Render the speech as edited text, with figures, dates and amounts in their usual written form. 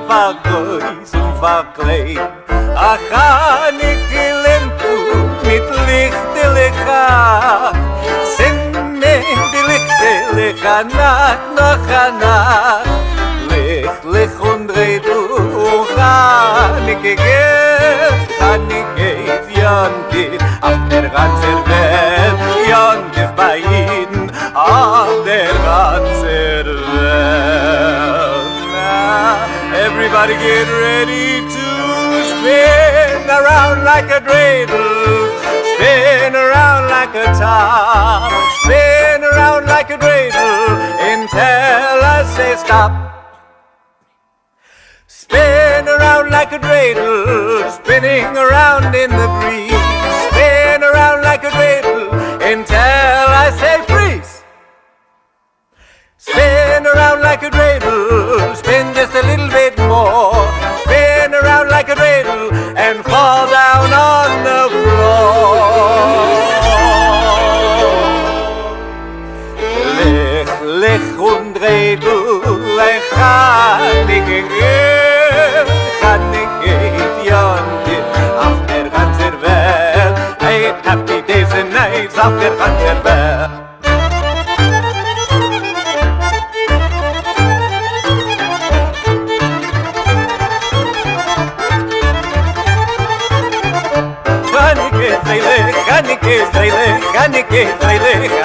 für Gäus und für Kleid. Ach, Hanukkah Lempu mit Lichterlichach. Sind die Lichterlichach Nacht noch eine Nacht. Lich und Dreydl und Hanukkah geht. Hanukkah ist Jontiv auf der ganzen Welt. Jontiv bei Jiden auf der ganzen Welt. Now, everybody get ready to spin around like a dreidel. Spin around like a top. Spin around like a dreidel until I say stop. Spin around like a dreidel, spinning around in the breeze. Spin around like a dreidel until I say freeze. Spin around like a dreidel, spin just a little bit more. Spin around like a dreidel and fall down on the floor. Lich und Dreydl, auf der ganzen Welt. Hey, happy days and nights auf der ganzen Welt. Hanukkah, Dreydl, Hanukkah, Dreydl, Hanukkah, Dreydl,